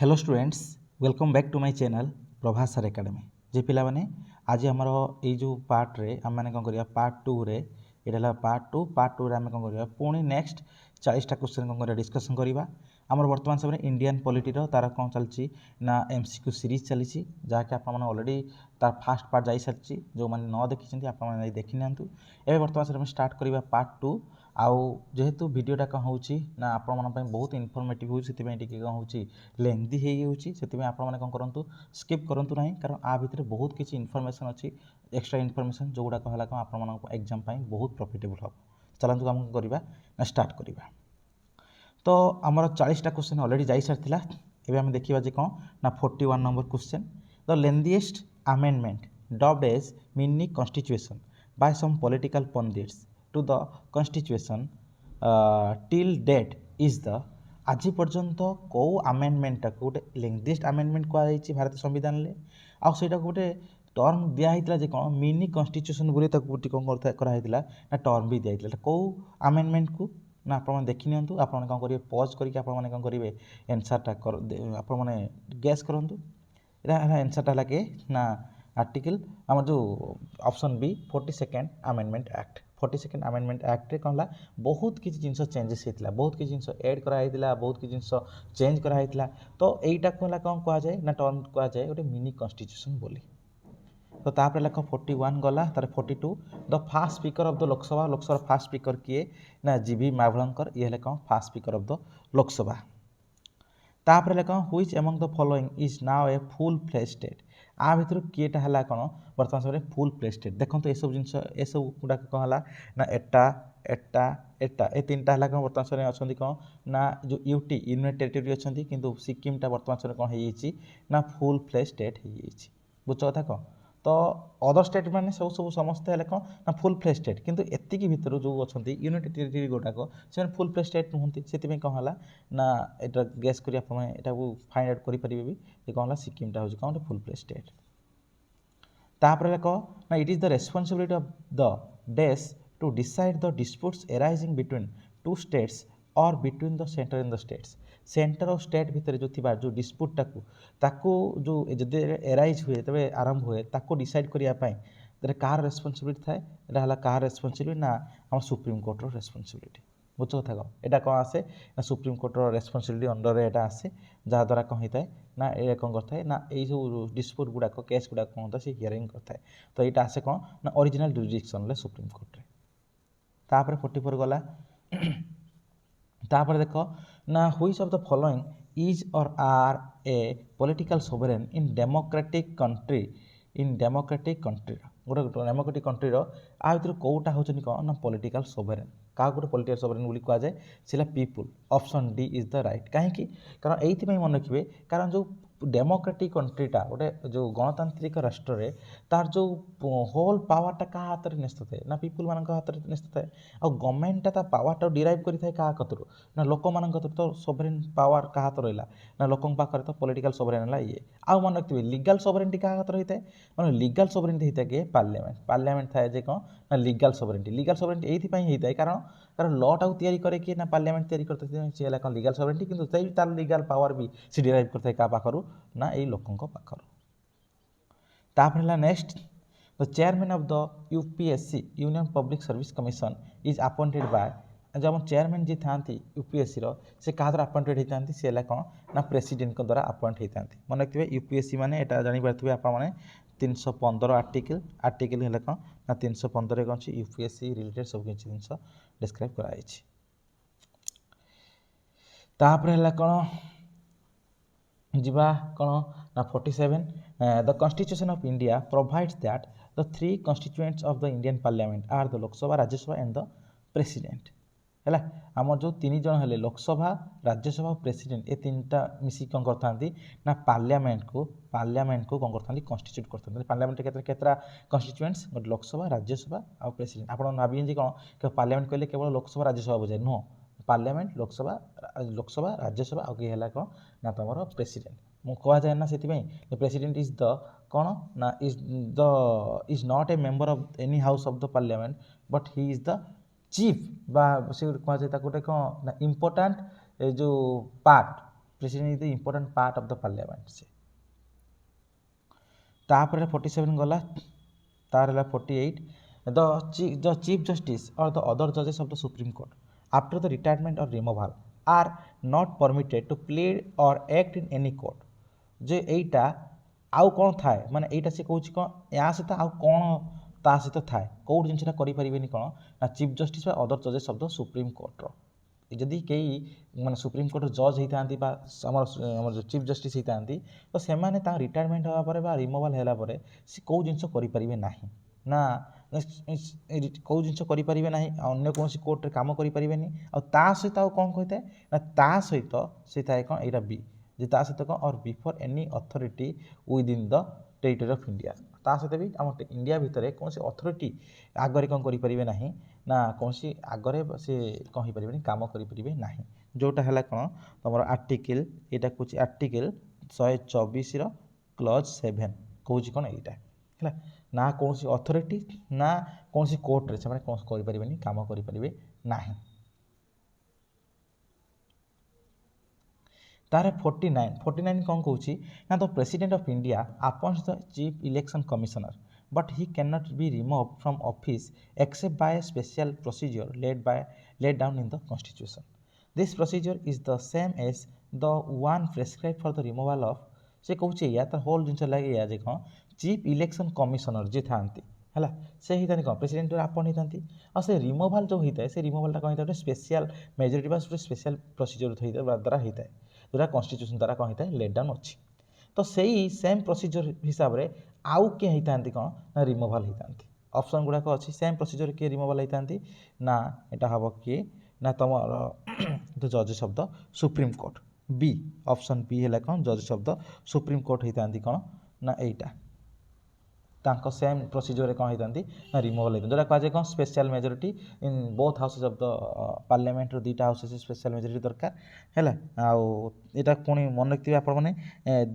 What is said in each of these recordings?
Hello students welcome back to my channel Prabhas sir academy जे पिला माने आज आमर ये जो पार्ट रे आम मैंने कौन करिया पार्ट 2 रे ये पार्ट टू रे आम कौन करिया पुणी नेक्स्ट 40टा क्वेश्चन कौन करिया डिस्कशन करिया आमर वर्तमान समय इंडियन पॉलिटी रो तार कौन चलची ना एमसीक्यू सीरीज चली जहाँकि आप ऑलरेडी तार फास्ट पार्ट जाई सारी जो मैंने न देखी आप देखी ना एवं वर्तमान समय स्टार्ट करिया पार्ट 2 आउ जेहेतु वीडियोटा कौन होची ना आपण बहुत इनफॉर्मेटिव होची कौन होची लेंथी हो आपण कौन करूँ स्किप करूँ ना कारण आ भितर बहुत किसी इनफॉरमेशन अच्छी एक्स्ट्रा इनफॉरमेशन जो गुड़ाक है आपण एग्जाम बहुत प्रॉफिटेबल हम चलतु आम करवा ना स्टार्ट करवा तो आमर 40टा क्वेश्चन ऑलरेडी जाई सारी एवं आम देखा जे कौन ना 41 number question the lengthiest amendment dubbed as mini constitution by some political pundits to the constitution till date is the आज पर्यंत कौ आमेंडमेंटा गोटे लेंथीएस्ट आमेंडमेंट कहुई भारत संविधान में आईटा गोटे टर्म दिखाई जे कौन मिनी कॉन्स्टिट्यूशन बोली कौन कराई ना टर्म भी दिखाई कौ आमेंडमेंट को ना आप देखी नियंतु आप कौन करेंगे पज करके कौन करेंगे एनसरटा आपने गैस करूँ यहाँ एनसरटा है कि ना आर्टिकल आम जो option B 42nd amendment act 42nd amendment act कौन है बहुत किसी जिनस चेंजेस होता बहुत किसी जिनस एड कराई बहुत किसी जिनस चेंज कराई तो यहीटा को कौन कहुए ना टर्म कहुए गोटे मिनी कॉन्स्टिट्यूशन बोली तो तापर लेख 41 गला तार 42 the first speaker of the Lok Sabha first speaker किए ना जीवी मावलंकर ये कौन first speaker of the Lok Sabha तापर लेख which among the following is now a full fledge state आ भितर किएटा है कौन बर्तमान समय फुल फ्लेज स्टेट देखो ये सब जिन सब गुड़ाक कौन है ना एटा एटा एटा ए तीनटा है कौन बर्तमान समय अच्छा कौन ना जो यूटी यूनियन टेरिटोरी अच्छा किंतु सिक्किमटा बर्तमान समय कौन हो ना फुल फ्लेज स्टेट हो बुझ कथा कौन तो अदर स्टेट मैंने सब सब समस्ते है कौन ना फुल फ्लेज स्टेट किंतु एतिकी भितर जो अच्छा यूनिट टेरिटोरी गुड़ाक से फुल फ्लेज स्टेट नुहति से कौन है ना यहाँ गेस कर फाइंड आउट करेंगे भी कौन है सिक्किमटा हूँ कौन फुल फ्लेज स्टेट तापर कह ना it is the responsibility of the this to decide the disputes arising between two states or between the centre and the states centre or state भितर जो थी जो डिस्प्यूटा ताकू जो जब एराइज हुए तब आरंभ हुए ताकू डिसाइड करने कार रेस्पॉन्सिबिलिटी थाए यहाँ कार रेस्पॉन्सिबिलिटी ना आम सुप्रीम कोर्टर रेस्पॉन्सिबिलिटी बुझ कथा कह यहाँ कौन आसे ना सुप्रीम कोर्टर रेस्पॉन्सिबिलिटी अंडर यहाँ आसे जहाद्वारा कौन होता है ना ये कौन करता है ना ये जो डिस्प्यूट गुड़ाक केस गुड़ाक कौन होता है हियरिंग करता है तो यहाँ आसे कौन ना ओरिजिनल जुरिडिक्शन सुप्रीम कोर्ट रे तापर 44 गला तापर देख ना which of the following is or are a political sovereign in democratic country गोटे डेमोक्रेटिक कंट्री आ भर कौटा हो कौन ना पॉलिटिकल सोवरेन क्या गोटे पॉलिटिकल सोवरेन बोली कहुए से people option D is the right कहीं कारण ये मन रखिए कारण जो डेमोक्रेटिक कंट्रीटा गोटे जो गणतांत्रिक राष्ट्र रे तार जो होल पावरटा क्या हाथ में न्यस्त थाए ना पीपुल मान हाथ में न्यस्त थाए आ गवर्नमेंटा पावरटा डिराइव करें क्या कतरू ना लोक मान तो सोवरेन पावर क्या हाथ रहा ना लोकों पाखे तो पॉलिटिकल सोवरेन है ये आउ मन रखिए लीगल सोवरेनिटी क्या हाथ रही है मैंने लीगल सोवरेनिटी होता है कि पार्लियामेंट थाए जे कौन ना लीगल सोवरेनिटी ये होता है कारण कारण लटा को करे कि ना पार्लियामेंट या करते सी कौन लीगल सोवरेनिटी किंतु तार लीगल पावर भी सी डिराइव करता है क्या पाखर ना यही लोकों पाखर तापर है next the chairman of the UPSC union public service commission is appointed by जो आम चेयरमैन जी था यूपीएससी से क्या द्वारा अपॉइंटेड होता सी है कौन ना प्रेसिडेंट द्वारा अपॉइंट होता मन रखिए यूपीएससी मैंने यहाँ जापारे आपने 315 आर्टिकल है कौन ना 315 कौन यूपीएससी रिलेटेड सब किसी जिन डिस्क्राइब कराई है कौन जीवा कौन ना 47 the constitution of India provides that the 3 constituents of the Indian parliament are the Lok Sabha Rajya Sabha and the president है आम जो 3 जन है लोकसभा राज्यसभा और प्रेसिडेंट ये 3टा मिसी कौन करते ना पार्लियामेंट को कौन करते कन्स्टिट्यूट करते पार्लियामेंट केतरा कन्स्टिट्यूएंट्स गोटे लोकसभा राज्यसभा और प्रेसिडेंट आप भाविए कौन पार्लियामेंट कहले केवल लोकसभा राज्यसभा बुझाए नुह पार्लियामेंट लोकसभा राज्यसभा और किए है कौन ना तुम प्रेसिडेंट कहुए ना से प्रेसिडेंट इज द कौन ना is not a member of any house of the parliament but he is the chief बा से कहुए गोटे कौन ना इम्पोर्टाट जो part president is the important part of the parliament से तापर 47 गला तार 48 the chief justice or the other जजेस of the supreme court after the retirement or removal are not permitted to plead or act in any court जे एटा आउ कौन थाए माने एटा से कहूँ कौन या सहित आउ कौन ता सहित थाए कौट जिनसा करें कौन ना चीफ जस्टिस अदर जजेस ऑफ द सुप्रीम कोर्टर जदि कई माने सुप्रीम कोर्ट जज होता आमर चीफ जस्टिस होता तो से रिटायरमेंट होगा रिमूवल होगा सी कौ जिन करें ना ना कौ जिन करें ना अन्य कौन कोर्टे कम करें आ सहित आउ कौन कही था ना ता सहित से थाए कौन यहाँ बी जे ता सहित कौन और before any authority with in the territory of India ता सहित भी आम इंडिया भितर कौन से अथॉरिटी आगे कौन करें ना ना कौन सी आगे से कौन हो पारे कम करें ना जोटा है कौन तुम आर्टिकल यहाँ कौन आर्टिकल 124 क्लज 7 कौन कौन यहाँ है ना कौन सी अथॉरिटी ना कौन सी कोर्टे से कौन करें कम करें ना तार 49 कौन कौन ना the president of India appoints the chief election commissioner but he cannot be removed from office except by a special procedure laid down in the constitution. This procedure is the same as the one prescribed for the removal of से कौचे या तो whole जिन लगे या जे कौन chief election commissioner जे था है से ही कौन प्रेसिडेंट अपॉइंट होती और से रिमूवाल जो होता है से रिमूवाल कौन होता है स्पेशल मेजोरिटी स्पेशल प्रोसीजर द्वारा होता है जोटा कन्स्टिट्यूशन द्वारा कौन होता है लेट डाउन अच्छी तो सही सेम प्रोसीजर हिसाब से आउ किए होता कौन ना रिमूवाल होता ऑप्शन गुड़ाक अच्छी सेम प्रोसीजर किए रिमूवाल होता ना यहाँ हम किए ना तुम द जजेस of the supreme court B option B है कौन जजेस ऑफ द सुप्रीम कोर्ट होता कौन ना यहाँ तांको सेम प्रोसीजर कौन होता ना रिमूवल होता जोटा कहुए कौन special majority in both houses of the parliament दुईटा हाउसेस स्पेशल मेजोरिटी दरकार है आईटा पुणी मन रखिए आप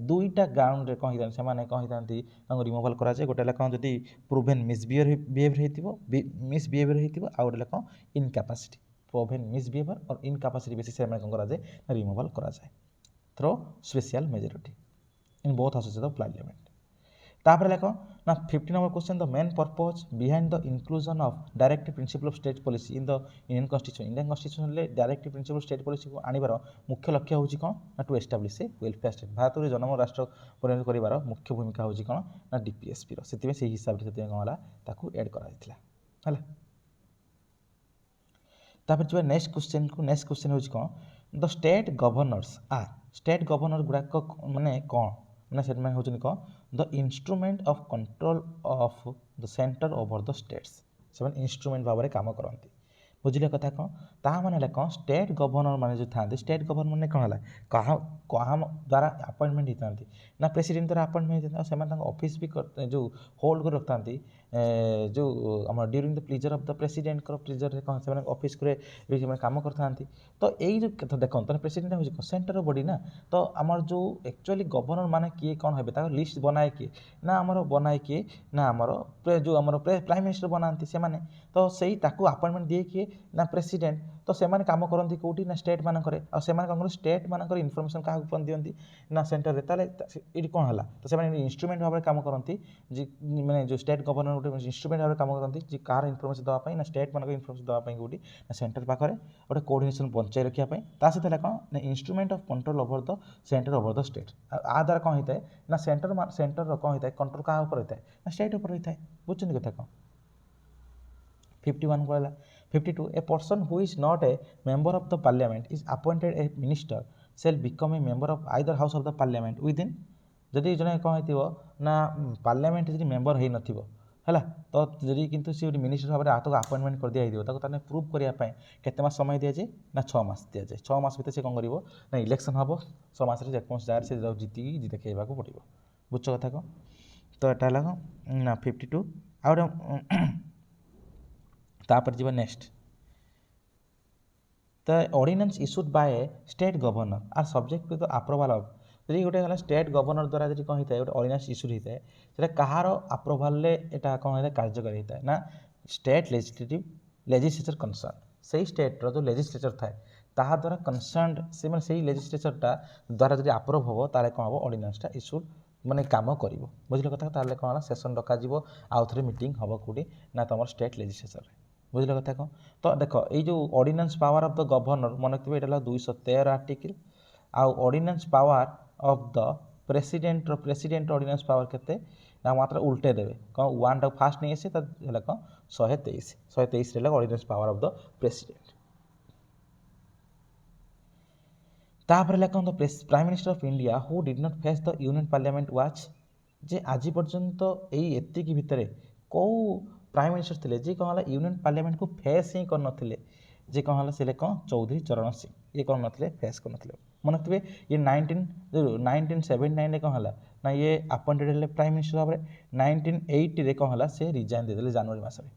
दुईटा ग्राउंड में कौन होता है कौन होता रिमूवल कराए गोटे कौन जब प्रूवेन मिसबिहेवियर मिसबिहेवियर हो आउ गोटे कौन इनकापासिटी प्रूवेन मिसबिहेवियर और इनकापासिटी बेसिस कौन कराए रिमूवल कराए through special majority in both houses of parliament तापर लेख ना 50 number question the main purpose behind the inclusion of directive principle of state policy in the Indian constitution में डायरेक्टिव प्रिंसिपल स्टेट पॉलिसी को आनिबार मुख्य लक्ष्य होची कौन ना to establish a welfare state Bharat में जनम राष्ट्र परिणत करिवार मुख्य भूमिका होची कौन ना डीपीएसपी से से हिसाब से कौन होला ताकू ऐड करा है तापर जो नेक्स्ट क्वेश्चन होची कौन the state governors are state governor गुड़ाक माने कौन मैंने से हूँ कौन the instrument of control of the centre over the states से इंस्ट्रूमेंट भाव में काम करती बुझे कथा कौन ता मैंने कौन स्टेट गवर्नर मैंने जो था स्टेट गवर्नर मैंने कौन है क्या द्वारा अपॉइंटमेंट होता ना प्रेसिडेंट द्वारा अपॉइंटमेंट होता से ऑफिस भी जो होल्ड कर रखता जो आम during the pleaser of the president pleaser कौन से ऑफिस काम करता तो यही जो देख प्रेसिडेंट हूँ सेंटर बॉडी ना तो आमर जो एक्चुअली गवर्नर माने किए कौन है लिस्ट बनाए किए ना आमर बनाए किए ना आमर जो आम प्राइम मिनिस्टर बनाती से तो सही अपॉइंटमेंट दिए किए ना प्रेसिडेंट तो से कम करती कौटी ना स्टेट मानक कौन स्टेट मानक इनफर्मेशन क्या दिखती ना सेंटर ये कौन है तो से इंस्ट्रूमेंट भाव में कम करती मैंने जो स्टेट गवर्नर गोटे इंस्ट्रूमेंट भाव में कम करती कार इनफर्मेशन देवाई ना स्टेट मानक इनफर्मेशन देवाई कौटी ना सेंटर पाखे गोटे कोऑर्डिनेशन बचाई रखापी सहित है कौन ना instrument of control over the centre over the state आ द्वारा कौन होता है ना सेंटर कौन होता है कंट्रोल क्या होता है ना स्टेट ऊपर होता है बुझे कथा कौन 51 कहला 52 a person who is not a member of the parliament is appointed a minister shall become a member of either house of the parliament within जदि जने कौन हो ना पार्लियामेंट जब मेंबर हो ना तो जदि किंतु सी मिनिस्टर भाव में हाथ को अपॉइंटमेंट कर दिया प्रूव करने केते समय दि जाए ना 6 मास दि जाए 6 मास भर से कौन कर ना इलेक्शन हम 6 मास जेकोसी जगह से जीत देखा पड़ो बुझ कथा कौन तो यहाँ ना 52 आ तापर जी next the ordinance issued by a state governor are subject to the approval of जी गोटे स्टेट गवर्नर द्वारा जी कौन होता है गोटे ऑर्डिनेंस इश्यूड होता है से कहार अप्रूवल यहाँ कौन होता है कार्यकारी होता है ना स्टेट लेजिस्लेचर कंसर्न से ही स्टेट रो जो लेजिस्लेचर थाए ତାହା ଦ୍ୱାରା କନସର୍ଣ୍ଣ ସେମାନେ ସେଇ ଲେଜିସ୍ଲେଚରଟା ଦ୍ୱାରା ଯଦି ଆପ୍ରୁଭ୍ ହେବ ତାହେଲେ କ'ଣ ହେବ ଅର୍ଡ଼ିନାନ୍ସଟା ଇସ୍ୟୁ ମାନେ କାମ କରିବ ବୁଝିଲ କଥା ତାହେଲେ କ'ଣ ହେଲା ସେସନ୍ ଡକାଯିବ ଆଉ ଥରେ ମିଟିଂ ହେବ କେଉଁଠି ନା ତୁମର ଷ୍ଟେଟ୍ ଲେଜିସ୍ଲେଚରରେ ବୁଝିଲ କଥା କ'ଣ ତ ଦେଖ ଏଇ ଯେଉଁ ordinance power of the governor ମନେ ରଖିଥିବେ ଏଇଟା ହେଲା 213 ଆର୍ଟିକିଲ୍ ଆଉ ordinance power of the president ordinance power କେତେ ନା ମାତ୍ର ଉଲ୍ଟେ ଦେବେ କ'ଣ ୱାନ୍ଟାକୁ ଫାଷ୍ଟ ନେଇ ଆସିବେ ତା ହେଲା କ'ଣ 123 ହେଲା ordinance power of the president ତାପରେ ହେଲା କ'ଣ the prime minister of India who did not face the union parliament ୱାଚ୍ ଯେ ଆଜି ପର୍ଯ୍ୟନ୍ତ ଏଇ ଏତିକି ଭିତରେ କେଉଁ ପ୍ରାଇମ୍ ମିନିଷ୍ଟର ଥିଲେ ଯେ କ'ଣ ହେଲା ୟୁନିୟନ୍ ପାର୍ଲାମେଣ୍ଟକୁ ଫେସ୍ ହିଁ କରିନଥିଲେ ଯେ କ'ଣ ହେଲା ସେ କ'ଣ ଚୌଧୁରୀ ଚରଣ ସିଂ ଇଏ କରିନଥିଲେ ଫେସ୍ କରିନଥିଲେ ମନେ ରଖିଥିବେ ଇଏ 1979ରେ କ'ଣ ହେଲା ନା ଇଏ ଆପଏଣ୍ଟେଡ୍ ହେଲେ ପ୍ରାଇମ୍ ମିନିଷ୍ଟର ଭାବରେ 1980ରେ କ'ଣ ହେଲା ସେ ରିଜାଇନ୍ ଦେଇଦେଲେ ଜାନୁଆରୀ ମାସରେ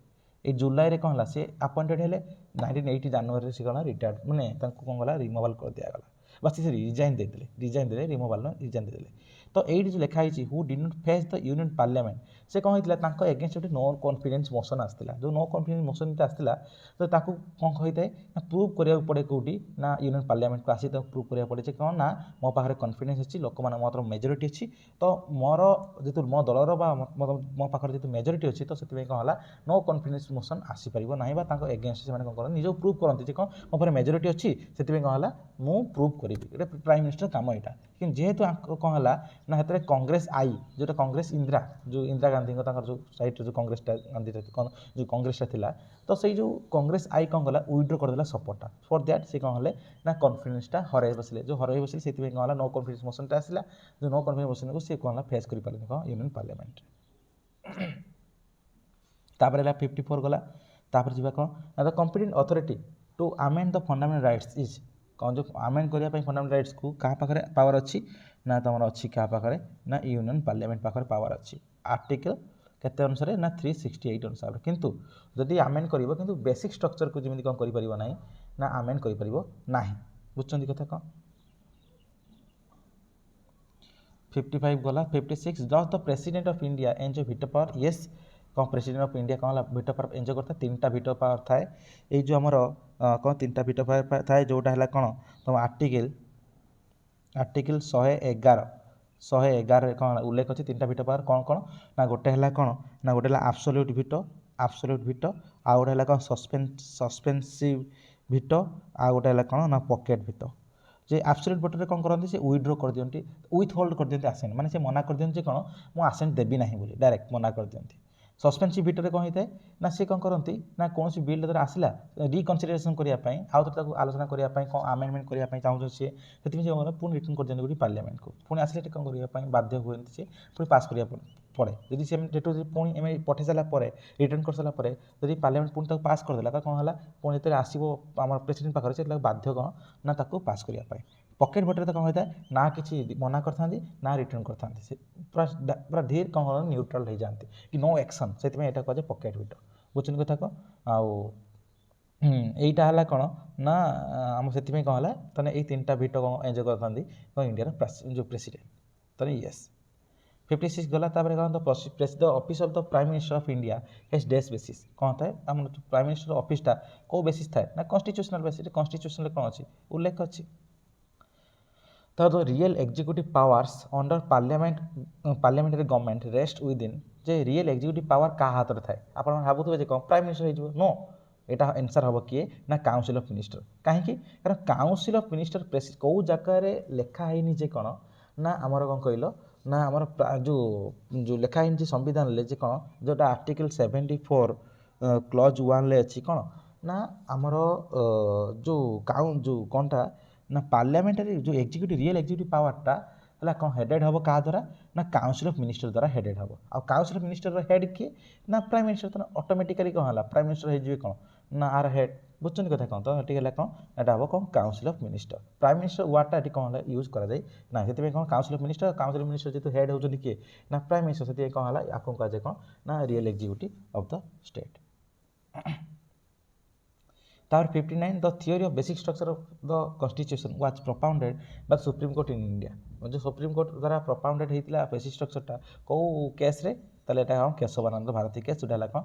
ଏଇ ଜୁଲାଇରେ କ'ଣ ହେଲା ସେ ଆପଏଣ୍ଟେଡ୍ ହେଲେ 1980 ଜାନୁଆରୀରେ ସେ କ'ଣ ରିଟାୟାର୍ଡ ମାନେ ତାଙ୍କୁ କ'ଣ କଲା ରିମୁଭାଲ୍ କରିଦିଆଗଲା ବାସ୍ ସେ ରିଜାଇନ୍ ଦେଇଦେଲେ ରିମୁଭାଲ୍ ରିଜାଇନ୍ ଦେଇଦେଲେ ତ ଏଇଠି ଯେଉଁ ଲେଖା ହେଇଛି who did not face the union parliament ସେ କ'ଣ ହେଇଥିଲା ତାଙ୍କ ଏଗେନ୍ଷ୍ଟ ଗୋଟେ ନୋ କନଫିଡେନ୍ସ ମୋସନ୍ ଆସିଥିଲା ଯେଉଁ ନୋ କନଫିଡେନ୍ସ ମୋସନ୍ ଆସିଥିଲା ତ ତାକୁ କ'ଣ କହିଥାଏ ନା ପ୍ରୁଭ୍ କରିବାକୁ ପଡ଼େ କେଉଁଠି ନା ୟୁନିୟନ୍ ପାର୍ଲାମେଣ୍ଟକୁ ଆସି ତାକୁ ପ୍ରୁଭ୍ କରିବାକୁ ପଡ଼େ ଯେ କ'ଣ ନା ମୋ ପାଖରେ କନଫିଡେନ୍ସ ଅଛି ଲୋକମାନେ ମୋର ମେଜରିଟି ଅଛି ତ ମୋର ଯେହେତୁ ମୋ ଦଳର ବା ମୋ ପାଖରେ ଯେହେତୁ ମେଜରିଟି ଅଛି ତ ସେଥିପାଇଁ କ'ଣ ହେଲା ନୋ କନଫିଡେନ୍ସ ମୋସନ୍ ଆସିପାରିବ ନାହିଁ ବା ତାଙ୍କ ଏଗେନ୍ଷ୍ଟ ସେମାନେ କ'ଣ କରନ୍ତି ନିଜକୁ ପ୍ରୁଭ୍ କରନ୍ତି ଯେ କ'ଣ ମୋ ପାଖରେ ମେଜରିଟି ଅଛି ସେଥିପାଇଁ କ'ଣ ହେଲା ମୁଁ ପ୍ରୁଭ୍ କରିବି ଏଇଟା ପ୍ରାଇମ୍ ମିନିଷ୍ଟର କାମ ଏଇଟା କିନ୍ତୁ ଯେହେତୁ କ'ଣ ହେଲା ନା ସେଥିରେ କଂଗ୍ରେସ ଆଇ ଯେଉଁଟା କଂଗ୍ରେସ ଯେଉଁ ଇନ୍ଦିରା ଗାନ୍ଧୀଙ୍କ ତାଙ୍କର ଯେଉଁ ସାଇଡ଼୍ରେ ଯେଉଁ କଂଗ୍ରେସଟା ଗାନ୍ଧୀଟା ଯେଉଁ କଂଗ୍ରେସଟା ଥିଲା ତ ସେଇ ଯେଉଁ କଂଗ୍ରେସ ଆଇ କ'ଣ କଲା ୱିଡ୍ର କରିଦେଲା ସପୋର୍ଟଟା ଫର୍ ଦ୍ୟାଟ୍ ସେ କ'ଣ ହେଲେ ନା କନଫିଡେନ୍ସଟା ହରାଇ ବସିଲେ ଯେଉଁ ହରାଇ ବସିଲେ ସେଥିପାଇଁ କ'ଣ ହେଲା ନୋ କନଫିଡେନ୍ସ ମୋସନ୍ଟା ଆସିଲା ଯେଉଁ ନୋ କନଫିଡେନ୍ସ ମୋସନ୍କୁ ସେ କ'ଣ ହେଲା ଫେସ୍ କରିପାରିଲେନି କ'ଣ ୟୁନିୟନ୍ ପାର୍ଲାମେଣ୍ଟରେ ତାପରେ ହେଲା 54 ଗଲା ତାପରେ ଯିବା କ'ଣ ନା the competent authority to amend the fundamental rights is କ'ଣ ଯେଉଁ ଆମେଣ୍ଡ କରିବା ପାଇଁ ଫଣ୍ଡାମେଣ୍ଟାଲ ରାଇଟ୍ସକୁ କାହା ପାଖରେ ପାୱାର ଅଛି ନା ତୁମର ଅଛି କାହା ପାଖରେ ନା ୟୁନିୟନ୍ ପାର୍ଲାମେଣ୍ଟ ପାଖରେ ପାୱାର ଅଛି ଆର୍ଟିକଲ୍ କେତେ ଅନୁସାରେ ନା 368 ଅନୁସାରେ କିନ୍ତୁ ଯଦି ଆମେଣ୍ଡ କରିବ କିନ୍ତୁ ବେସିକ୍ ଷ୍ଟ୍ରକ୍ଚରକୁ ଯେମିତି କ'ଣ କରିପାରିବ ନାହିଁ ନା ଆମେଣ୍ଡ କରିପାରିବ ନାହିଁ ବୁଝୁଛନ୍ତି କଥା କ'ଣ 55 ଗଲା 56 does the president of India enjoy veto power yes କ'ଣ ପ୍ରେସିଡେଣ୍ଟ ଅଫ୍ ଇଣ୍ଡିଆ କ'ଣ ହେଲା ଭିଟୋ ପାୱାର ଏନ୍ଜୟ କରିଥାଏ 3ଟା ଭିଟୋ ପାୱାର ଥାଏ ଏଇ ଯେଉଁ ଆମର କ'ଣ 3ଟା ଭିଟୋ ପାୱାର ଥାଏ ଯେଉଁଟା ହେଲା କ'ଣ ତୁମ ଆର୍ଟିକଲ୍ 111ରେ କ'ଣ ଉଲ୍ଲେଖ ଅଛି 3ଟା ଭିଟୋ ପାୱାର କ'ଣ କ'ଣ ନା ଗୋଟେ ହେଲା କ'ଣ ନା ଗୋଟେ ହେଲା ଆବସୋଲ୍ୟୁଟ୍ ଭିଟୋ ଆଉ ଗୋଟେ ହେଲା କ'ଣ ସସ୍ପେନ୍ସିଭ୍ ଭିଟୋ ଆଉ ଗୋଟେ ହେଲା କ'ଣ ନା ପକେଟ୍ ଭିଟୋ ଯେ ଆବସୋଲ୍ୟୁଟ୍ ଭିଟୋରେ କ'ଣ କରନ୍ତି ସେ ୱିଡ୍ର କରିଦିଅନ୍ତି ୱିଥ୍ ହୋଲ୍ଡ କରିଦିଅନ୍ତି ଆସେଣ୍ଟ ମାନେ ସେ ମନା କରିଦିଅନ୍ତି ଯେ କ'ଣ ମୁଁ ଆସେଣ୍ଟ ଦେବି ନାହିଁ ବୋଲି ଡାଇରେକ୍ଟ ମନା କରିଦିଅନ୍ତି ସସ୍ପେନ୍ସିଭ୍ ଭିଟୋରେ କ'ଣ ହେଇଥାଏ ନା ସେ କ'ଣ କରନ୍ତି ନା କୌଣସି ବିଲ୍ ଯେତେବେଳେ ଆସିଲା ରିକନସିଡରେସନ୍ କରିବା ପାଇଁ ଆଉ ଥରେ ତାକୁ ଆଲୋଚନା କରିବା ପାଇଁ କ'ଣ ଆମେଣ୍ଡମେଣ୍ଟ କରିବା ପାଇଁ ଚାହୁଁଛନ୍ତି ସିଏ ସେଥିପାଇଁ ସେ କ'ଣ ପୁଣି ରିଟର୍ନ କରିଦିଅନ୍ତି ଗୋଟେ ପାର୍ଲାମେଣ୍ଟକୁ ପୁଣି ଆସିଲେ କ'ଣ କରିବା ପାଇଁ ବାଧ୍ୟ ହୁଅନ୍ତି ସେ ପୁଣି ପାସ୍ କରିବା ପଡ଼େ ଯଦି ସେ ସେଠୁ ପୁଣି ଏମ ପଠାଇ ସାରିଲା ପରେ ରିଟର୍ନ କରିସାରିଲା ପରେ ଯଦି ପାର୍ଲାମେଣ୍ଟ ପୁଣି ତାକୁ ପାସ୍ କରିଦେଲା ତ କ'ଣ ହେଲା ପୁଣି ଯେତେବେଳେ ଆସିବ ଆମର ପ୍ରେସିଡେଣ୍ଟ ପାଖରେ ସେ ବାଧ୍ୟ କ'ଣ ନା ତାକୁ ପାସ୍ କରିବା ପାଇଁ ପକେଟ୍ ଭୋଟରେ ତ କ'ଣ ହୋଇଥାଏ ନା କିଛି ମନା କରିଥାନ୍ତି ନା ରିଟର୍ନ କରିଥାନ୍ତି ସେ ପୁରା ଧୀର କ'ଣ ନ୍ୟୁଟ୍ରାଲ୍ ହେଇଯାଆନ୍ତି କି ନୋ ଆକ୍ସନ୍ ସେଥିପାଇଁ ଏଇଟା କୁହାଯାଏ ପକେଟ୍ ଭୋଟ ବୁଝୁଛନ୍ତି କଥା କ'ଣ ଆଉ ଏଇଟା ହେଲା କ'ଣ ନା ଆମ ସେଥିପାଇଁ କ'ଣ ହେଲା ତାହେଲେ ଏଇ 3ଟା ଭିଟୋ କ'ଣ ଏନ୍ଜୟ କରିଥାନ୍ତି କ'ଣ ଇଣ୍ଡିଆର ଯେଉଁ ପ୍ରେସିଡେଣ୍ଟ ତାହେଲେ ୟେସ୍ 56 ଗଲା ତାପରେ କ'ଣ the office of the prime minister of India has this basis କ'ଣ ଥାଏ ଆମର ପ୍ରାଇମ୍ ମିନିଷ୍ଟର ଅଫିସଟା କେଉଁ ବେସିସ୍ ଥାଏ ନା କନଷ୍ଟିଚ୍ୟୁସନାଲ୍ ବେସିସ୍ କନଷ୍ଟିଚ୍ୟୁସନରେ କ'ଣ ଅଛି ଉଲ୍ଲେଖ ଅଛି ତ real executive powers under parliamentary government rest within ଯେ ରିଏଲ୍ ଏକ୍ଜିକ୍ୟୁଟିଭ୍ ପାୱାର କାହା ହାତରେ ଥାଏ ଆପଣ ଭାବୁଥିବେ ଯେ କ'ଣ ପ୍ରାଇମ୍ ମିନିଷ୍ଟର ହେଇଯିବ ନୋ ଏଇଟା ଆନ୍ସର୍ ହେବ କିଏ ନା କାଉନସିଲ୍ ଅଫ୍ ମିନିଷ୍ଟର କାହିଁକି କାରଣ କାଉନସିଲ୍ ଅଫ୍ ମିନିଷ୍ଟର କେଉଁ ଜାଗାରେ ଲେଖା ହେଇନି ଯେ କ'ଣ ନା ଆମର କ'ଣ କହିଲ ନା ଆମର ଯେଉଁ ଲେଖା ହେଇଛି ସମ୍ବିଧାନରେ ଯେ କ'ଣ ଯେଉଁଟା ଆର୍ଟିକଲ୍ 74 କ୍ଲଜ୍ 1ରେ ଅଛି କ'ଣ ନା ଆମର ଯେଉଁ କ'ଣଟା ନା ପାର୍ଲାମେଣ୍ଟାରୀ ଯେଉଁ ରିଏଲ୍ ଏକ୍ଜିକ୍ୟୁଟିଭ୍ ପାୱାରଟା ହେଲା କ'ଣ ହେଡ଼େଡ଼ ହେବ କାହା ଦ୍ୱାରା ନା କାଉନସିଲ୍ ଅଫ୍ ମିନିଷ୍ଟର ଦ୍ୱାରା ହେଡ଼େଡ଼ ହେବ ଆଉ କାଉନସିଲ୍ ଅଫ୍ ମିନିଷ୍ଟରର ହେଡ଼୍ କିଏ ନା ପ୍ରାଇମ୍ ମିନିଷ୍ଟର ତ ଅଟୋମେଟିକାଲି କ'ଣ ହେଲା ପ୍ରାଇମ୍ ମିନିଷ୍ଟର ହେଇଯିବେ କ'ଣ ନା ଆର ହେଡ଼୍ ବୁଝୁଛନ୍ତି କଥା କ'ଣ ତ ଏଠି ହେଲା କ'ଣ ଏଇଟା ହେବ କ'ଣ council of minister prime minister ୱାର୍ଡ଼ଟା ଏଠି କ'ଣ ହେଲା ୟୁଜ୍ କରାଯାଏ ନା ସେଥିପାଇଁ କ'ଣ କାଉନସିଲ୍ ଅଫ୍ ମିନିଷ୍ଟର ଯେହେତୁ ହେଡ଼୍ ହେଉଛନ୍ତି କିଏ ନା ପ୍ରାଇମ୍ ମିନିଷ୍ଟର ସେଥିପାଇଁ କ'ଣ ହେଲା ଆକୁ କୁହାଯାଏ କ'ଣ ନା real executive of the state ତାପରେ 59 the theory of basic structure of the constitution was propounded by supreme court in India ଯେଉଁ ସୁପ୍ରିମକୋର୍ଟ ଦ୍ୱାରା ପ୍ରପାଉଣ୍ଡେଡ୍ ହେଇଥିଲା ବେସିକ୍ ଷ୍ଟ୍ରକ୍ଚରଟା କେଉଁ କେସ୍ରେ ତାହେଲେ ଏଇଟା କ'ଣ କେଶବାନନ୍ଦ ଭାରତୀ କେସ୍ ଯେଉଁଟା ହେଲା କ'ଣ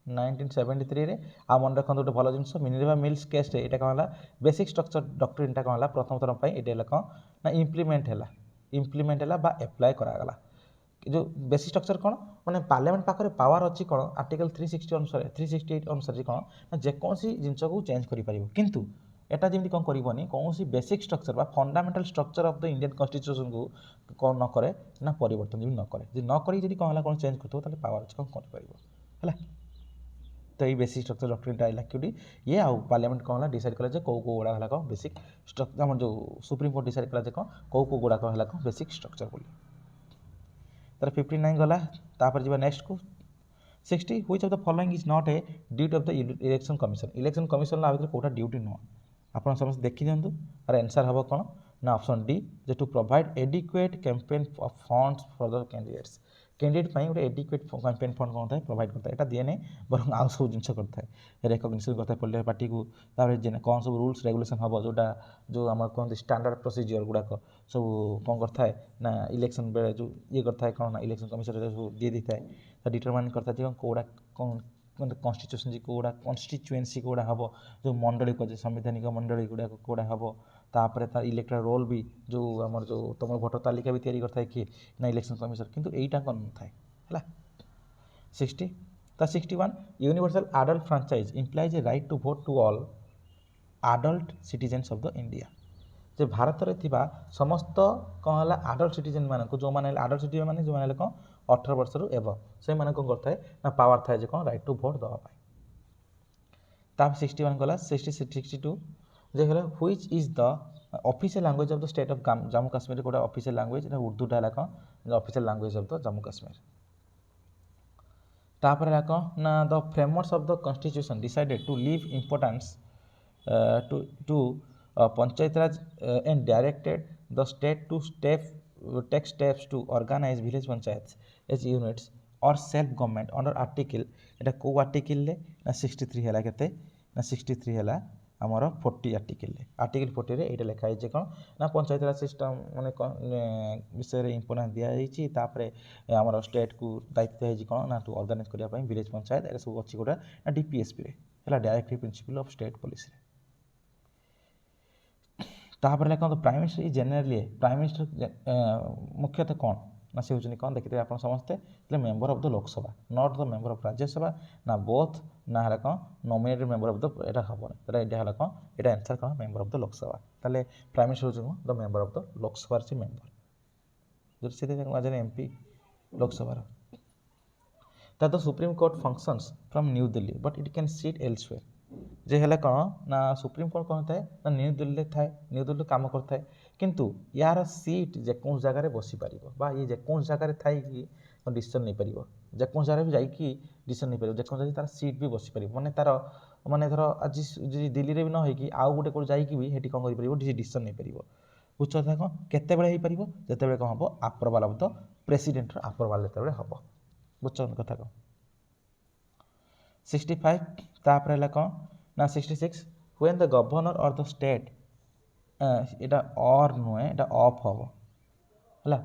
1973 आ मन रखते गोटे भल जिन मिनर्वा मिल्स केस ये कौन है बेसिक स्ट्रक्चर डक्ट्रिनटा कौन है प्रथम थर पर ये कौन ना इम्प्लीमेंट है एप्लाय करागला जो बेसिक स्ट्रक्चर कौन मैंने पार्लियामेंट पाखे पावर अच्छी कौन आर्टिकल 360 अनुसार 368 अनुसार कौन ना जेकोसी जिनस को चेंज कर किंतु एटा जमी कौन करनी कौन basic structure fundamental structure of the Indian constitution को कौन न करे ना परिवर्तन जमी न करे न करी कौन है कौन चेंज कर पावर अच्छी कौन कर तो ये बेसिक स्ट्रक्चर डक्ट्रिनटा इलेक्ट्यूटी ये आउ पार्लियामेंट कौन है डिसाइड कला कौ गुड़ा है कौन बेसिक स्ट्रक्चर आम जो सुप्रीम कोर्ट डिसाइड कला कौन कौ गुड़ाक है कौन बेसिक स्ट्रक्चर बोली तर 59 गला तापर जी नेक्स्ट को 60 which of the following is not a duty of the election commission आ भितर कोटा ड्यूटी नुह आप समस्त देखी दिंतु और आंसर हम कौन ना ऑप्शन डी जे to provide adequate campaign funds for the candidate गोटे एडिक्वेट कैंपेन फंड कौन था प्रोवाइड करता है यहाँ दिए नहीं बर आउ सब जिन करता है रेकग्निशन करता है पॉलिटिकल पार्टी को कौन सब रूल्स रेगुलेशन हम जोटा जो आम कहते स्टैंडर्ड प्रोसीजर गुड़ाक सब कौन करता है ना इलेक्शन बेले जो ये करता है कौन ना इलेक्शन कमिशन सब दे देता है डिटरमाइन करता है कौड़ा कौन कन्स्टिट्यूशन जी कौड़ा कन्स्टिट्युएन्सी कौड़ा हम जो मंडली को संवैधानिक मंडली गुड़ाक कौड़ा हम तापर तार इलेक्टोरल रोल भी जो आम जो तुम भोटर तालिका भी तैयारी करता है किए ना इलेक्शन कमिशन किंतु एटा कौन न थाए है 60 61 universal adult franchise implies a right to vote to all adult citizens of the India जे भारत में थिबा समस्त कौन है एडल्ट सिटीजन मान जो मैंने एडल्ट सिटीजन मैंने जो मैंने कौन 18 वर्ष रु एबव से मैंने कौन करता है ना पावर थाए जो कौन राइट टू भोट दवापाई ताप 61 गला 62 जे हला which is the official language of the state of Jammu Kashmir गोटे ऑफिशियल लैंग्वेज उर्दूटा है कौन official language of the Jammu Kashmir तापर है कौन ना the frameworks of the constitution decided to leave importance to panchayat raj and directed the state to take steps to organise village panchayat as units और self government under article एटा को आर्टिकल ना 63 है केते ना 63 है आमर 40 आर्टिकल 40 ये लिखाई कौन ना पंचायत राज सिस्टम माने विषय में इम्पोर्टेंस दिखाई आमर स्टेट को दायित्व है कौन ना टू ऑर्गेनाइज करने विलेज पंचायत ये सब अच्छी गोटा ना डीपीएसपी है directive principle of state policy तापर कौन तो prime minister is generally prime minister मुख्यतः कौन ना से होचनी कौन देखते आप समस्ते member of the Lok Sabha not the member of Rajya Sabha ना बोथ ना है कौन नॉमिनेटेड मेंबर ऑफ द एटा हेनी एटा कौन एटा आंसर कौन मेंबर ऑफ द लोकसभा ताले प्राइम मिनिस्टर हो the member of the Lok Sabha से मेंबर जो से MP Lok Sabha the supreme court functions from New Delhi but it can sit elsewhere जे है कौन ना सुप्रीम कोर्ट कौन थाए ना न्यू दिल्ली थाए न्यू दिल्ली काम करता है किंतु यार सीट जेको जगार बसीपर बा ये जेको जगार थाई कि डिसीजन नहीं पार जेको जगह भी जाकि डिसीजन नहीं पार जेको जगह तार सीट भी बसीपर माने तार माने धर आज दिल्ली में न होगी आउ गोटे कौन जाकि कौन कर डिसीजन नहीं पार बुझ कथा कौन केत जिते कौन हम आप्रोवाल ऑफ द प्रेसिडेंट आप्रोवाल जो हम बुझ कथा कौन 65 तापर है कौन ना 66 व्हेन द गवर्नर और द स्टेट इटा और नुहे इटा ऑफ हम है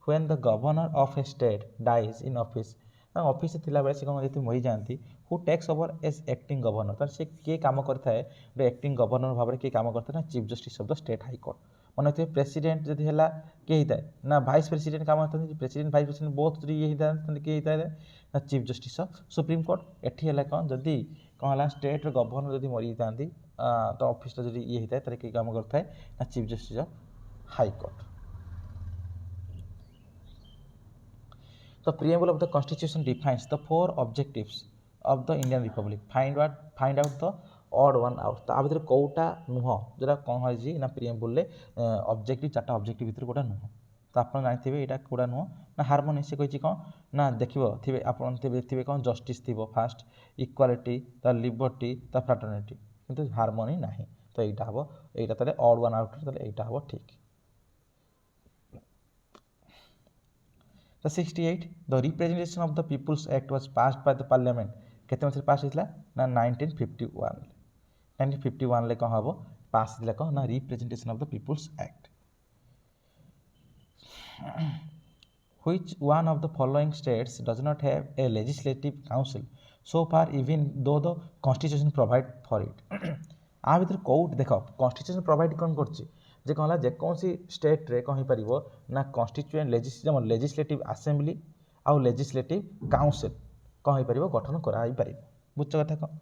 when the governor of a state dies in office office थिला बेले से कौन मरी जाती who takes over as acting governor तार से किए काम करता है गोटे एक्टिंग गवर्नर भाव में किए काम करता है ना chief justice of the state high court मन रखिए प्रेसिडेंट जब है किए होता है ना भाइस प्रेसिडेंट काम करते हैं प्रेसिडेंट भाइस प्रेसिडेंट बहुत ये होता किए होता है ना chief justice of supreme court eighty है कौन जदि कौन है स्टेट गवर्नर जब मरी जाती तो ऑफिस जब ये होता है किए काम करता है ना chief justice of high court The preamble of the Constitution defines the 4 objectives of the Indian Republic. Find out the odd one out. तो आ भितर कौटा नुह जोटा कौन है ना प्रिएम्बुल ऑब्जेक्टिव 4टा ऑब्जेक्टिव भितर कौटा नुह तो आप जानते यहाँ कौटा नुह ना हार्मोनी से कही कौन ना देखो थे आप थे कौन जस्टिस थी फास्ट इक्वालिटी ता लिबर्टी ता फ्राटर्निटी किंतु हार्मोनी ना तो यहाँ हम यहाँ तेल ऑड वन आउट यहाँ हम ठीक The 68 the Representation of the People's Act was passed by the Parliament केते मसरे पास होइतला ना 1951 ले कौन हम पास होइतला कौन ना Representation of the People's Act which one of the following states does not have a legislative council so far even though the constitution provide for it आ भितर कौट देख कन्स्टिट्यूशन प्रोवाइड कौन करछि जे कहला जेकोसी स्टेट रे कहि परिबो ना कन्स्टिट्यूएंट लेजिस्लेटिव असेंबली आउ लेजिस्लेटिव काउंसिल कहि परिबो गठन कराई परिबो बुझ कथा कौन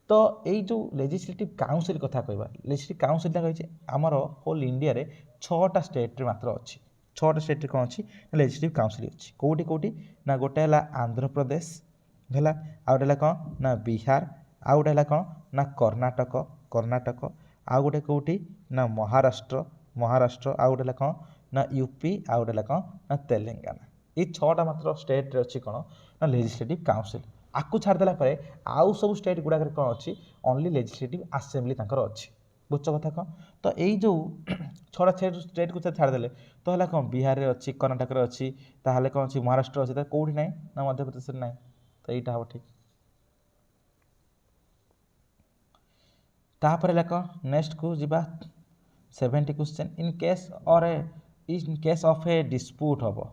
तो यही जो लेजिस्लेटिव काउंसिल कथा कहवा लेजिस्लेटिव काउंसिल कही आमर होल इंडिया रे 6टा स्टेट रे मात्र अच्छी 6टा स्टेट रे कौन अच्छी लेजिस्लेटिव काउंसिल अच्छी कौटी कौटी ना गोटे है आंध्र प्रदेश है आउ गोटे कौन ना बिहार आउ गोटे है कौन ना कर्णाटक कर्णाटक आउ गोटे कौटी ना महाराष्ट्र महाराष्ट्र आउ गोटे कौन ना यूपी आउ गोटे कौन ना तेलंगाना ये 6टा मात्र स्टेट रे अच्छी कौन ना लेजिस्लेटिव काउंसिल आकु छाड़देला परे आउ सब स्टेट गुड़ाक कौन अच्छी ओनली लेजिस्लेटिव असेंबली तांकर अच्छी बुझ कथा कौन तो यही जो 6टा स्टेट को छाड़देले तो है कौन बिहार रे अच्छी कर्णाटक रे अच्छी ताहले कौन अच्छी महाराष्ट्र अच्छी कौटी ना ना मध्य प्रदेश ना तो यहीटा हम ठीक तापर लेख नेक्स्ट को जीवा 70 क्वेश्चन इन केस और in case of A dispute हम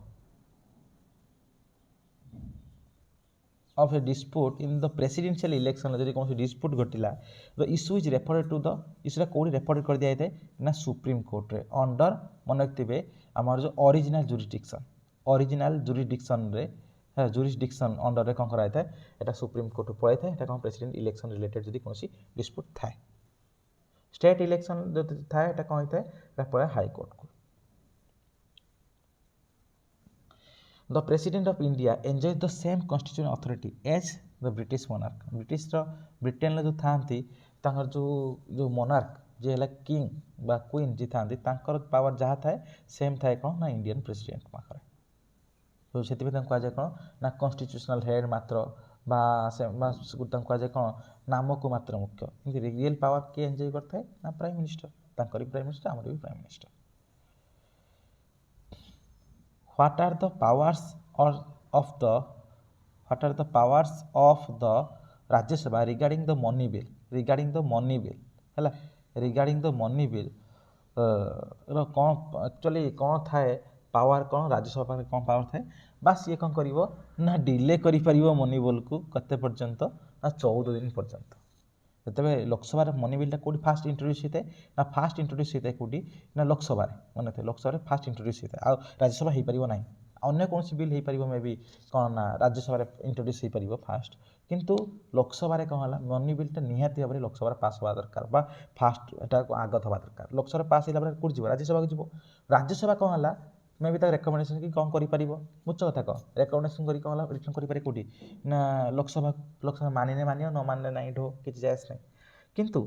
of a dispute in the presidential election जदि कौन डिस्प्यूट घटिला the issue is referred to the इश्यूटा कौटी रेफर्ड कर दिया जाए ना सुप्रीम कोर्ट रे अंडर मन रखिथे आमर जो ओरिजिनल जुरिडिक्शन रे जुरिडिक्शन अंडर रे कौन कराई था एटा सुप्रीम कोर्ट पड़ाई था एटा कौन प्रेसिडेंट इलेक्शन रिलेटेड जदि कौन डिस्प्यूट थाए स्टेट इलेक्शन जो थाए एटा कौन होता है पड़े हाई कोर्ट को The President of India enjoys the same constitutional authority as the British monarch. Britain जो थांती तांकर जो मोनार्क जे हला किंग बा क्वीन जी थांती तांकर पावर जहाँ थाए सेम थाए कौन ना इंडियन प्रेसिडेंट पाखरे तो से कह जाए कौन ना कन्स्टिट्यूशनल हेड मात्र बा कह जाए कौन नाम को मात्र मुख्य कि रियल पावर किए एंजॉय करता है ना प्राइम मिनिस्टर तांकर प्राइम मिनिस्टर आमर भी prime minister what are the powers of the Rajya Sabha regarding the money bill है regarding the money bill कौन एक्चुअली कौन थाए पावर कौन राज्यसभा में कौन पावर थाए बास ये कौन करिवो ना डिले करि परिवो मनी बिल को कते पर्यंत ना 14 दिन पर्यंत जिते लोकसभा मनी बिलटा कौटी फास्ट इंट्रोड्यूस होता है ना फास्ट इंट्रोड्यूस होता है कौटी ना लोकसभा मन थे लोकसभा फास्ट इंट्रोड्यूस होता है आ राज्यसभा हो पार ना अन्य कौन बिल हो पार मे भी कौन ना राज्यसभा इंट्रोड्यूस हो पार फास्ट किंतु लोकसभा कौन है मनी बिलटा निहाती भाव में लोकसभा पास हवा दरकार बा फास्ट एटा आगत हवा दरकार लोकसभा पास होगा कौट जी राज्यसभा को जीव राज्यसभा कौन है मे भी रेकमेंडेशन कि कौन कर बुझ कथा कह रेकमेंडेशन कर कौन रिटर्न करें कौटी ना लोकसभा मानिने मानियो न मानिले ना ढो कि जायस नहीं किंतु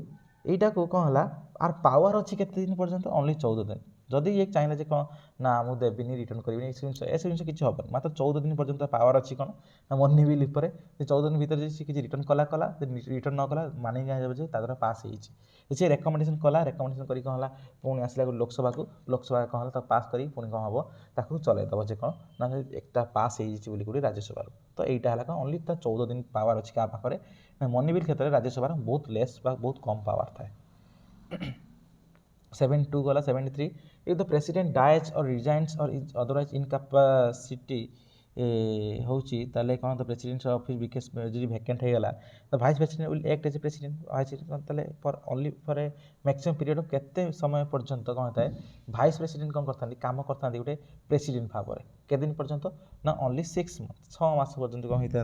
यहीटा को कौन है आर पावर अच्छी केते दिन पर्यंत ओनली 14 दिन जदि ये चाहिए कौन ना मुझे देविनी रिटर्न करी जिन किसी हम मात्र 14 दिन पर्यंत पावर अच्छी कौन ना मनी बिल 14 दिन भर किसी रिटर्न कला रिटर्न न कला मानि निजे ताद्वारा पास हो रेकमेंडेशन कला रेकमेंडेशन करी कौन है पुणी आसला लोकसभा को लोकसभा कौन है पास करी पुणी कौन हम ताकू चलैदेव जे कौन ना एकटा पास हो राज्यसभा तो यहाँ है कौन ओनली 14 दिन पावर अच्छी क्या पाखे मनी बिल क्षेत्र में राज्यसभा बहुत लेस बहुत कम पावर थाए 72 गला 73 if the president dies or resigns or is otherwise incapacity होची ताले कौन द प्रेसिडेंट ऑफिस बिकेस जो वैकेंट हो गला तो vice president will act as a president vice ताले for only for a maximum period of केते समय पर्यंत कौन होता है वाइस प्रेसिडेंट कौन करता काम करता गोटे प्रेसिडेंट भाव में के दिन पर्यंत ना ओनली 6 मंथ 6 मास पर्यंत कौन होता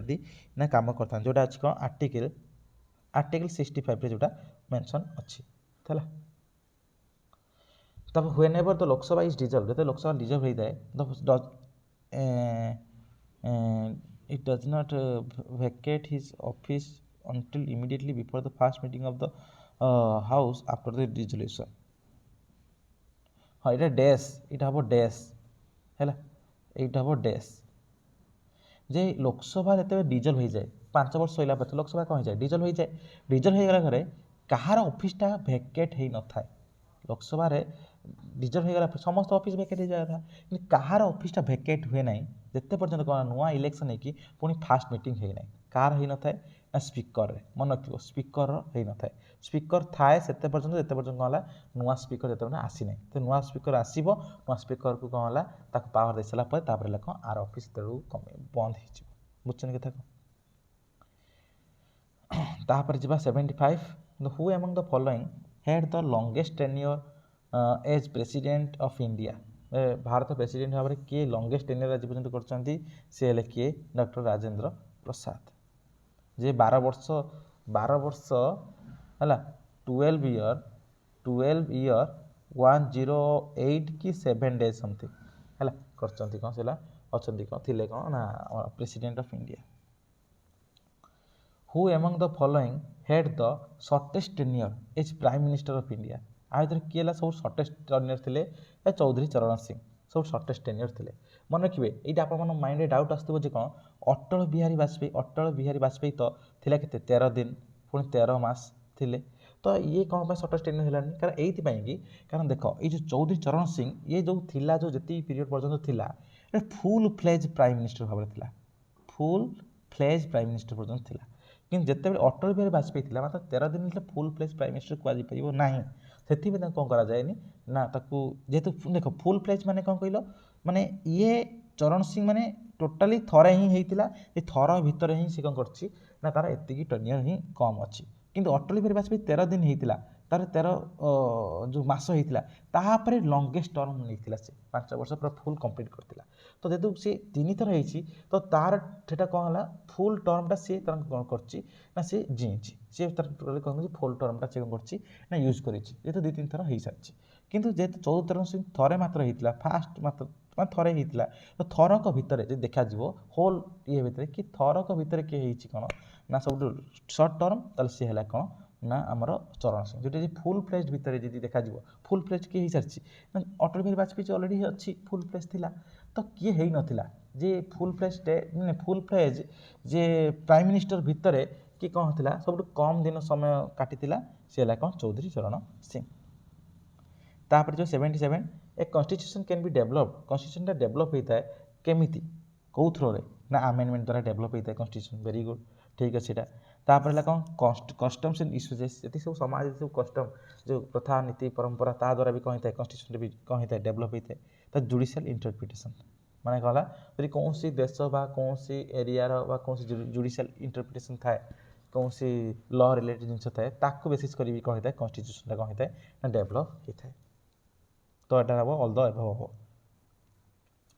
ना काम करता जोटा अच्छी कौन आर्टिकल 65 जोटा मेंशन अच्छी है तब when ever the Lok Sabha is dissolved जो लोकसभा डिजल्व होता है it does not vacate his office until immediately before the first meeting of the house after the dissolution हाँ ये डेस ये हम डेस है ये हम डेस जे लोकसभा जो डिजल्व हो जाए 5 वर्ष होगा पर लोकसभा कौन हो जाए डिजल्व हो जाए डिजल्व हो गला घरे कहार ऑफिसटा भैकेट हो न था लोकसभा डिजल्व हो गला समस्त ऑफिस भैकेट हो जाए था कि कहार ऑफिसटा भैकेट हुए ना जिते पर्यटन कौन नुआ इलेक्शन होगी पुणी फास्ट मीटिंग होना कार हो न था ना स्पीकर मन रखो स्पीकर हो न था स्पीकर थाए से पर्यटन कौन है नुआ स्पीकर जो आसी ना तो नुआ स्पीकर आसो नुआ स्पीकर को कौन है पावर दे सारापर कौन आर ऑफिस कम बंद हो बुझे कथा तापर जी 75 who among the following had the longest tenure as president of India Bharat president भाव में किए लॉन्गेस्ट टेन्योर आज पर्यंत करछंती से हेले किए डॉक्टर राजेंद्र प्रसाद जे 12 वर्ष है 12 ईयर 108 कि 7 डेज समथिंग है करछंती कौन से अच्छी कौन थिले कौन ना president of India who among the following had the shortest tenure as prime minister of India आ भर किए सब शॉर्टेस्ट टेन्योर थिले चौधरी चरण सिंह सब शॉर्टेस्ट टेन्योर थिले मन रखिए ये आप माइंड डाउट आसो कौन अटल बिहारी वाजपेयी तो थिला केते 13 दिन पुणी 13 मास थिले तो ये कौन पर शॉर्टेस्ट टेन्योर हेलानी कारण एइथिपाई कि कारण देख ये जो चौधरी चरण सिंह ये जो थिला जो जति पीरियड पर्यंत थिला फुल फ्लेज प्राइम मिनिस्टर भाव में थिला फुल फ्लेज प्राइम मिनिस्टर पर्यंत थिला कि जिते अटल बिहारी वाजपेयी थी मात्र 13 दिन फुल फ्लेज प्राइम मिनिस्टर कहुपर ना से कौन कराए ना जेहेतु देख फुल फ्लेज माने कौन कहल माने ये चरण सिंह माने टोटाली थरे ही होता ये थर भितर ही सी कौन कर तार एति टेन्योर ही कम अच्छी किंतु अटल बिहारी वाजपेयी 13 दिन होता तार 13 जो मास होता तापर लंगेस्ट टर्म नहीं से 5 वर्ष पूरा फुल कंप्लीट करता तो जेहेतु सी 3 थर होती तो तार सेटा कौन है फुल टर्मटा सी कौन कर सी जीची सी टोटाली कौन फुल टर्मटा सी कौन कर यूज कर जेहेतु 2-3 थर हो सारी किंतु जेहेतु चौधरी चरण सिंह थरे मात्र होता फास्ट मात्र थरे होता तो थरक भितर जो देखा होल ये भितर कि थरक भितर किए कौन ना सब सर्ट टर्म ताल सी है कौन ना आमर चरण सिंह जोटा फुल फ्लेज भितर जी देखा फुल फ्लेज किए सारी अटल बिहारी वाजपेयी अलरेडी अच्छी फुल फ्लेज थिला तो किए हो नथिला जे फुल फ्लेज फुल फ्लेज जे प्राइम मिनिस्टर भितर कि कौन होता सब कम दिन समय काटी सी है कौन चौधरी चरण सिंह तापर जो 77 a constitution can be developed constitution develop होता है केमी कौ थ्रो ना आमेंडमेंट द्वारा डेभलप होता है कन्स्टिट्यूशन वेरी गुड ठीक अच्छे तापर है कौन कस्टम्स एंड इश्यूज ये सब समाज सब कस्टम जो प्रथा नीति परंपरा ता द्वारा भी कौन होता है कन्स्टिट्यूशन भी कौन होता है डेभलप होता है तो जुडिशियल इंटरप्रिटेशन माने कहला यदि कौन सी देश कौन सी एरियार कौन सी जुडिशियल इंटरप्रिटेशन थाए कौन सी लॉ रिलेटेड जिन थाए ताकू बेसिस करी कौन होता है कन्स्टिट्यूशन कौन होता है ना डेभलप होता है तो यहाँ हम ऑल द एबव हम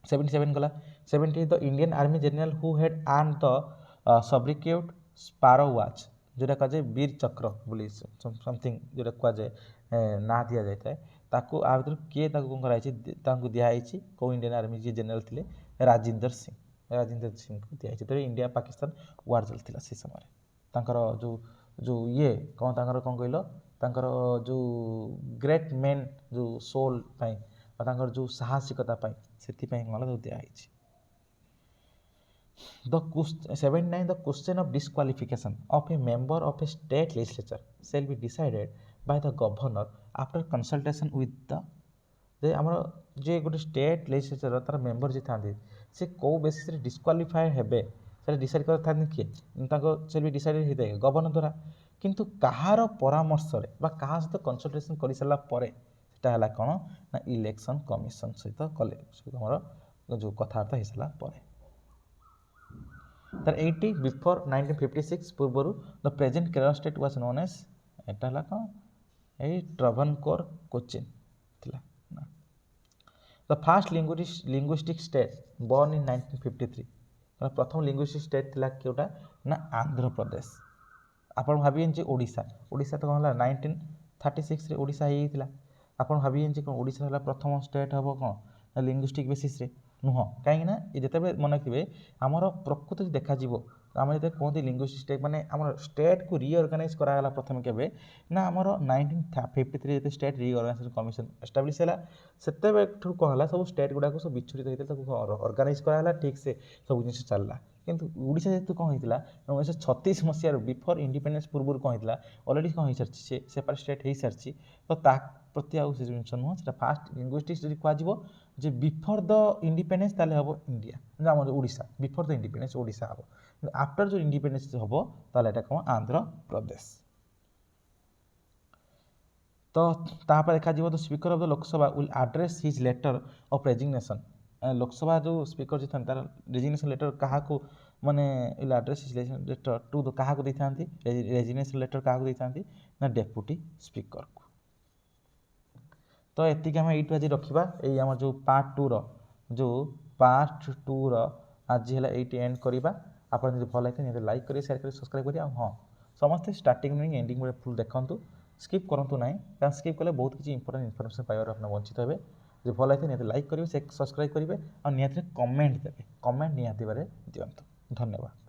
77 गला 70 the Indian army general who had earned the sobriquet sparrow वाच जोटा कहुए वीर चक्र बोली समथिंग जोटा कहुए ना दि जाए ताकू आ भर किए कौन कर दिखाई कौ इंडियन आर्मी जी जनरल थे राजेंद्र सिंह को दिखाई तो इंडिया पाकिस्तान वार चलता से समय तांकर जो जो ये कौन तांकर कौन कहल तांकर जो ग्रेट मेन जो सोल पाई तांकर जो साहसिकता पाई से कौन दिखाई The 79 the question of disqualification of a member of a state legislature shall be decided by the governor after consultation with the जे आमर जे गोटे स्टेट लेजिस्लेचर तार मेंबर जी था से कौ बेसिस डिस्क्वालीफाए हेबे से डिसाइड कर किए से भी डिसाइड होता है गवर्नर द्वारा किंतु कहार परामर्श क्या सहित कनसल्टेशन कर सारा है कौन ना इलेक्शन कमिशन सहित कले आम जो कथबार्ता हो सारा तर 80 बिफोर 1956 पूर्व the present Kerala state was known as एटा कौन ये ट्रवनकोर कोचिन ना the first linguistic state born in 1953 प्रथम लिंग्विस्टिक स्टेट थिला केउटा ना आंध्र प्रदेश आपण भाबियन ओडिशा ओडिशा तो कौन 1936 रे ओडिशा होइतिला आपण भाबियन कौन ओडिशा हला प्रथम स्टेट हम कौन लिंग्विस्टिक बेसिस रे नुह कहीं ये जिते मन रखिए आमर प्रकृत देखा आम जो कहते लिंग्विस्टिक स्टेट माने आमर स्टेट को रिअर्गानाइज कराला प्रथम केबे ना आमर 1953 जो स्टेट रिअर्गानाइजेशन कमिशन एस्टाब्लिश है से कौन है सब स्टेट गुड़ाक सब विच्छुरित होता अर्गानाइज कराला ठीक से सब जिन चलला किंतु ओडिशा जेहेतु कौन होता 1936 मसीह बिफोर इंडिपेंडेंस पूर्व कौन होता अलरेडी कौन हो सारी सेपारेट स्टेट हो सारी तो प्रति आउ से जिन नुह से फास्ट लिंग्विस्टिक्स जो कह जे बिफोर द इंडिपेंडेंस ताले हम इंडिया आम Odisha before the independence Odisha हम आफ्टर जो इंडिपेंडेंस हम ताले कौन आंध्र प्रदेश तो तापर देखा the speaker of the Lok Sabha will address his letter of resignation Lok Sabha जो स्पीकर जी तार रेजिग्नेशन लेटर क्या ମାନେ ଆଡ୍ରେସ୍ ଲେଟର ଟୁ କାହାକୁ ଦେଇଥାନ୍ତି ରେଜିଗ୍ନେସନ୍ ଲେଟର କାହାକୁ ଦେଇଥାନ୍ତି ନା ଡେପୁଟି ସ୍ପିକରକୁ। ତ ଏତିକି ଆମେ ଏଇଠୁ ଆଜି ରଖିବା। ଏଇ ଆମର ଯେଉଁ ପାର୍ଟ ଟୁର ଆଜି ହେଲା ଏଇଠି ଏଣ୍ଡ କରିବା। ଆପଣ ଯଦି ଭଲ ଲାଗିଲେ ନିହାତି ଲାଇକ୍ କରିବେ, ସେୟାର କରିବେ, ସବସ୍କ୍ରାଇବ୍ କରିବେ। ଆଉ ହଁ, ସମସ୍ତେ ଷ୍ଟାର୍ଟିଂ ଏଣ୍ଡିଂ ଫୁଲ୍ ଦେଖନ୍ତୁ, ସ୍କିପ୍ କରନ୍ତୁ ନାହିଁ, କାରଣ ସ୍କିପ୍ କଲେ ବହୁତ କିଛି ଇମ୍ପୋର୍ଟାଣ୍ଟ ଇନଫର୍ମେସନ୍ ପାଇବାରୁ ଆପଣ ବଞ୍ଚିତ ହେବେ। ଯଦି ଭଲ ଲାଗିଲେ ନିହାତି ଲାଇକ୍ କରିବେ, ସବସ୍କ୍ରାଇବ୍ କରିବେ, ଆଉ ନିହାତି କମେଣ୍ଟ ଦେବେ। କମେଣ୍ଟ ନିହାତି ଭାବରେ ଦିଅନ୍ତୁ। ଧନ୍ୟବାଦ।